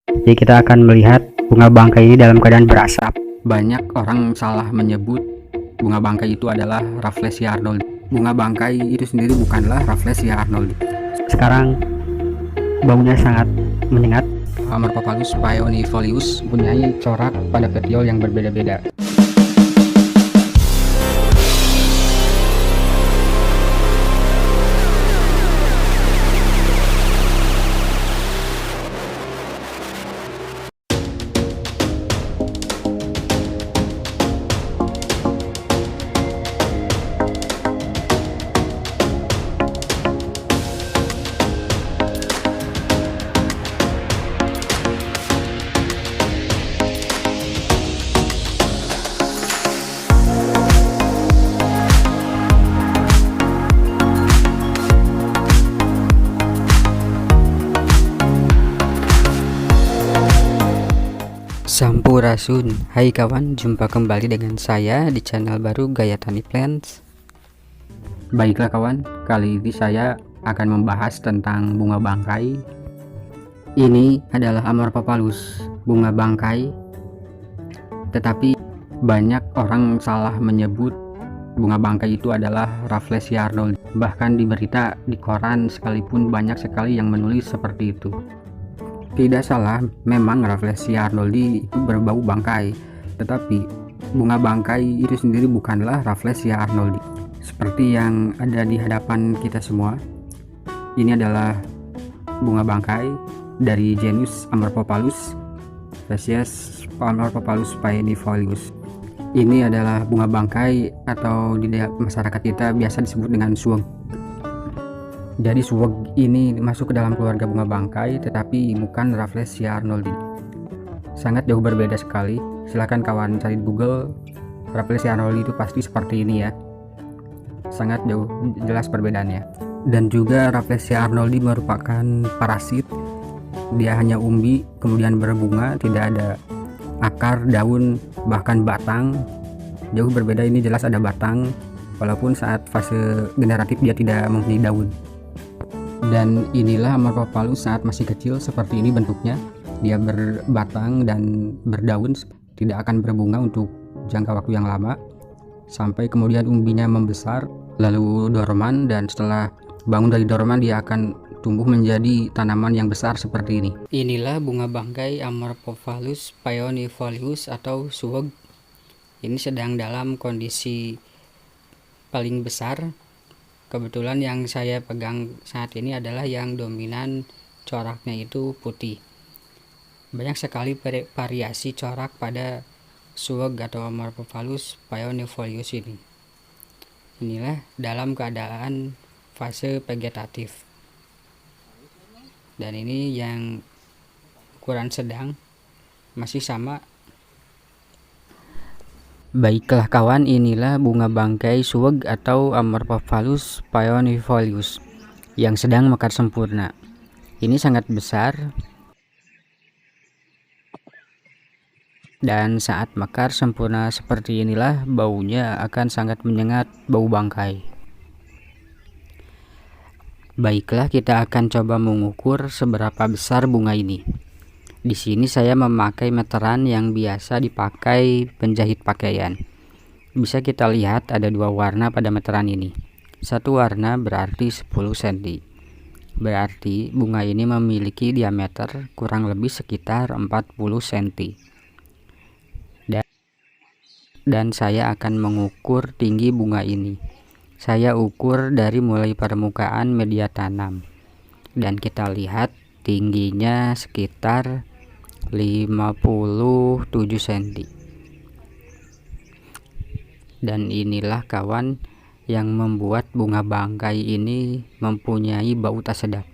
Jadi kita akan melihat bunga bangkai ini dalam keadaan berasap. Banyak orang salah menyebut bunga bangkai itu adalah Rafflesia arnoldi. Bunga bangkai itu sendiri bukanlah Rafflesia arnoldi. Sekarang baunya sangat menyengat. Amarpapalus paeonifolius mempunyai corak pada petiol yang berbeda-beda. Sampurasun, hai kawan, jumpa kembali dengan saya di channel baru Gaya Tani Plants. Baiklah kawan, kali ini saya akan membahas tentang bunga bangkai. Ini adalah Amarpapalus, bunga bangkai. Tetapi banyak orang salah menyebut bunga bangkai itu adalah Rafflesia arnoldi. Bahkan di berita, di koran sekalipun banyak sekali yang menulis seperti itu. Tidak salah, memang Rafflesia arnoldi itu berbau bangkai, tetapi bunga bangkai itu sendiri bukanlah Rafflesia arnoldi. Seperti yang ada di hadapan kita semua, ini adalah bunga bangkai dari genus Amarpapalus, spesies Amarpapalus paenifolius. Ini adalah bunga bangkai atau di masyarakat kita biasa disebut dengan suweg. Jadi suweg ini masuk ke dalam keluarga bunga bangkai, tetapi bukan Rafflesia arnoldi. Sangat jauh berbeda sekali. Silahkan kawan cari di Google, Rafflesia arnoldi itu pasti seperti ini ya. Sangat jauh jelas perbedaannya. Dan juga Rafflesia arnoldi merupakan parasit. Dia hanya umbi, kemudian berbunga, tidak ada akar, daun, bahkan batang. Jauh berbeda, ini jelas ada batang, walaupun saat fase generatif dia tidak mempunyai daun. Dan inilah Amarpapalus saat masih kecil, seperti ini bentuknya. Dia berbatang dan berdaun, tidak akan berbunga untuk jangka waktu yang lama, sampai kemudian umbinya membesar, lalu dorman, dan setelah bangun dari dorman dia akan tumbuh menjadi tanaman yang besar seperti ini. Inilah bunga bangkai Amarpapalus paeonifolius atau suweg. Ini sedang dalam kondisi paling besar. Kebetulan yang saya pegang saat ini adalah yang dominan coraknya itu putih. Banyak sekali variasi corak pada suweg atau Amarpapalus paeonifolius ini. Inilah dalam keadaan fase vegetatif. Dan ini yang ukuran sedang, masih sama. Baiklah kawan, inilah bunga bangkai suweg atau Amarpapalus paeonifolius yang sedang mekar sempurna. Ini sangat besar, dan saat mekar sempurna seperti inilah baunya akan sangat menyengat, bau bangkai. Baiklah, kita akan coba mengukur seberapa besar bunga ini. Di sini saya memakai meteran yang biasa dipakai penjahit pakaian. Bisa kita lihat ada dua warna pada meteran ini. Satu warna berarti 10 cm. Berarti bunga ini memiliki diameter kurang lebih sekitar 40 cm. Dan saya akan mengukur tinggi bunga ini. Saya ukur dari mulai permukaan media tanam. Dan kita lihat tingginya sekitar 57 cm. Dan inilah kawan yang membuat bunga bangkai ini mempunyai bau tak sedap.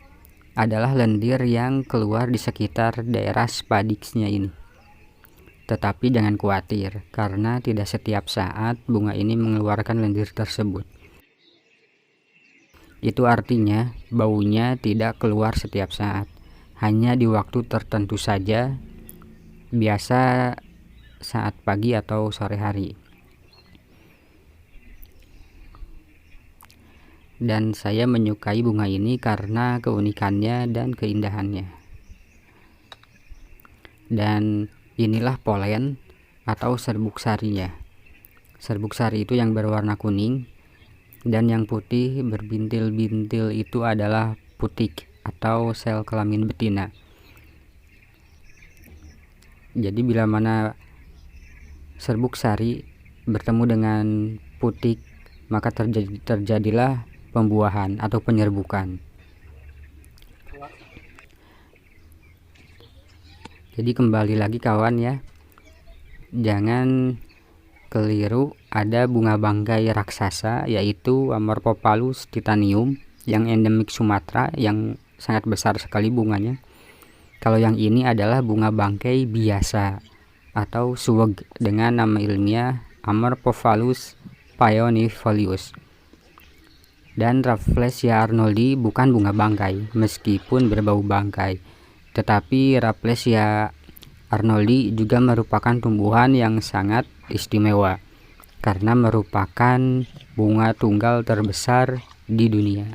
Adalah lendir yang keluar di sekitar daerah spadiksnya ini. Tetapi jangan khawatir, karena tidak setiap saat bunga ini mengeluarkan lendir tersebut. Itu artinya baunya tidak keluar setiap saat, hanya di waktu tertentu saja, biasa saat pagi atau sore hari. Dan saya menyukai bunga ini karena keunikannya dan keindahannya. Dan inilah polen atau serbuk sarinya. Serbuk sari itu yang berwarna kuning, dan yang putih berbintil-bintil itu adalah putik atau sel kelamin betina. Jadi bila mana serbuk sari bertemu dengan putik, maka terjadilah pembuahan atau penyerbukan. Jadi kembali lagi kawan ya, jangan keliru, ada bunga bangkai raksasa yaitu Amorphophallus titanium yang endemik Sumatera, yang sangat besar sekali bunganya. Kalau yang ini adalah bunga bangkai biasa atau suweg dengan nama ilmiah Amorphophallus paeonifolius. Dan Rafflesia arnoldi bukan bunga bangkai meskipun berbau bangkai, tetapi Rafflesia arnoldi juga merupakan tumbuhan yang sangat istimewa karena merupakan bunga tunggal terbesar di dunia.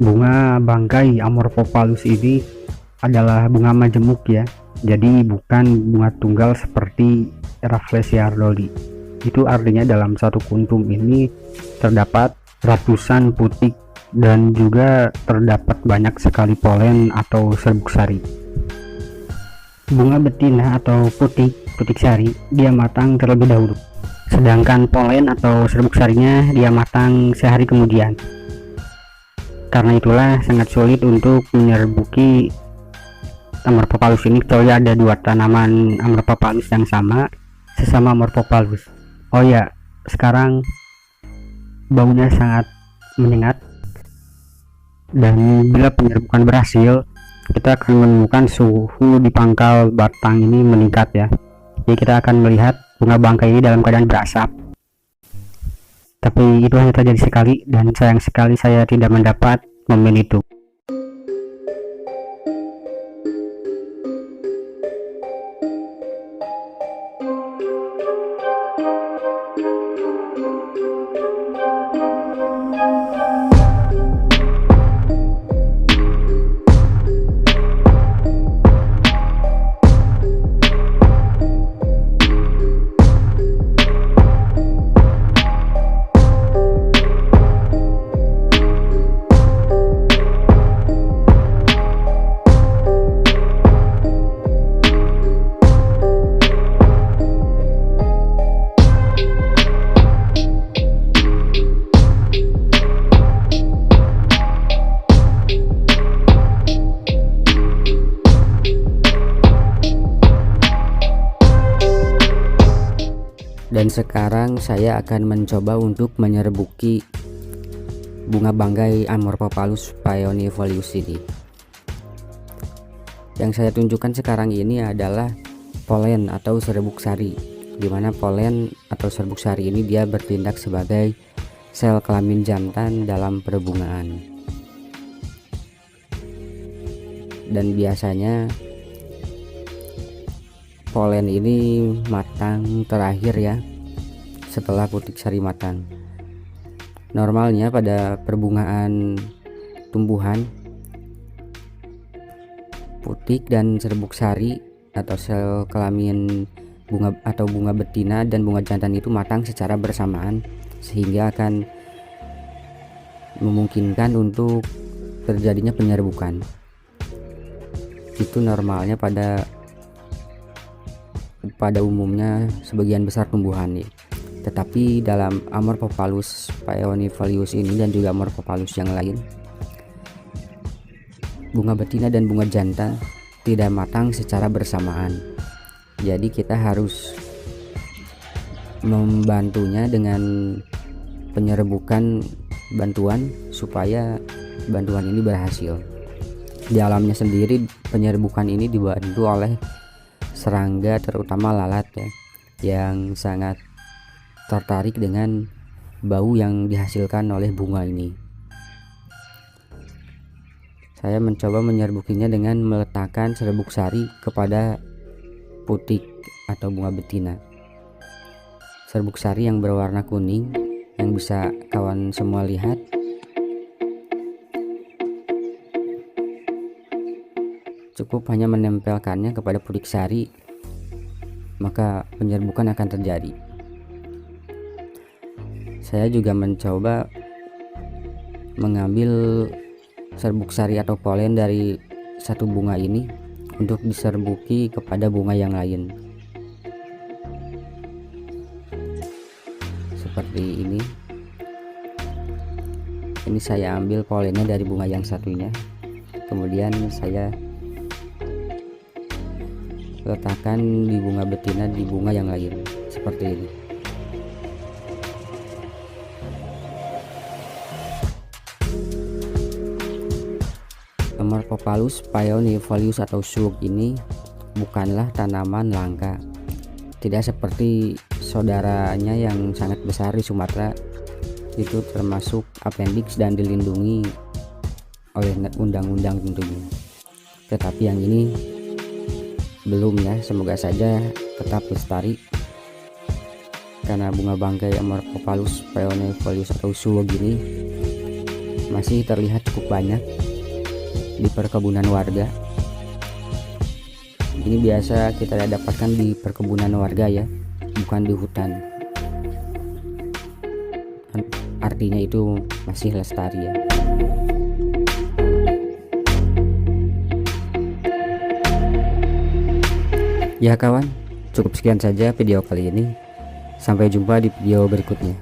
Bunga bangkai Amorphophallus ini adalah bunga majemuk ya, jadi bukan bunga tunggal seperti Rafflesia arnoldi. Itu artinya dalam satu kuntum ini terdapat ratusan putik dan juga terdapat banyak sekali polen atau serbuk sari. Bunga betina atau putik sari dia matang terlebih dahulu, sedangkan polen atau serbuk sarinya dia matang sehari kemudian. Karena itulah sangat sulit untuk menyerbuki Amorphophallus ini, kecuali ada dua tanaman Amorphophallus yang sesama Amorphophallus. Oh ya, sekarang baunya sangat menyengat, dan bila penyerbukan berhasil kita akan menemukan suhu di pangkal batang ini meningkat ya. Jadi kita akan melihat bunga bangkai ini dalam keadaan berasap. Tapi itu hanya terjadi sekali, dan sayang sekali saya tidak mendapat momen itu. Dan sekarang saya akan mencoba untuk menyerbuki bunga bangkai Amorphophallus paeonifolius ini. Yang saya tunjukkan sekarang ini adalah polen atau serbuk sari, di mana polen atau serbuk sari ini dia bertindak sebagai sel kelamin jantan dalam perbungaan. Dan biasanya polen ini matang terakhir ya, setelah putik sari matang. Normalnya pada perbungaan tumbuhan, putik dan serbuk sari atau sel kelamin bunga atau bunga betina dan bunga jantan itu matang secara bersamaan, sehingga akan memungkinkan untuk terjadinya penyerbukan. Itu normalnya pada umumnya sebagian besar tumbuhan nih. Tetapi dalam Amorphophallus paeonifolius ini dan juga Amorphophallus yang lain, bunga betina dan bunga jantan tidak matang secara bersamaan. Jadi kita harus membantunya dengan penyerbukan bantuan supaya bantuan ini berhasil. Di alamnya sendiri penyerbukan ini dibantu oleh serangga, terutama lalat ya, yang sangat tertarik dengan bau yang dihasilkan oleh bunga ini. Saya mencoba menyerbukinya dengan meletakkan serbuk sari kepada putik atau bunga betina. Serbuk sari yang berwarna kuning yang bisa kawan semua lihat. Cukup hanya menempelkannya kepada putik sari, maka penyerbukan akan terjadi. Saya juga mencoba mengambil serbuk sari atau polen dari satu bunga ini untuk diserbuki kepada bunga yang lain. Seperti ini. Ini saya ambil polennya dari bunga yang satunya. Kemudian saya letakkan di bunga betina di bunga yang lain. Seperti ini. Amorphophallus paeonifolius atau suluk ini bukanlah tanaman langka. Tidak seperti saudaranya yang sangat besar di Sumatera, itu termasuk appendix dan dilindungi oleh undang-undang tentunya. Tetapi yang ini belum ya, semoga saja tetap lestari. Karena bunga bangkai Amorphophallus paeonifolius atau suluk ini masih terlihat cukup banyak di perkebunan warga. Ini biasa kita dapatkan di perkebunan warga ya, bukan di hutan. Artinya itu masih lestari ya. Ya kawan, cukup sekian saja video kali ini. Sampai jumpa di video berikutnya.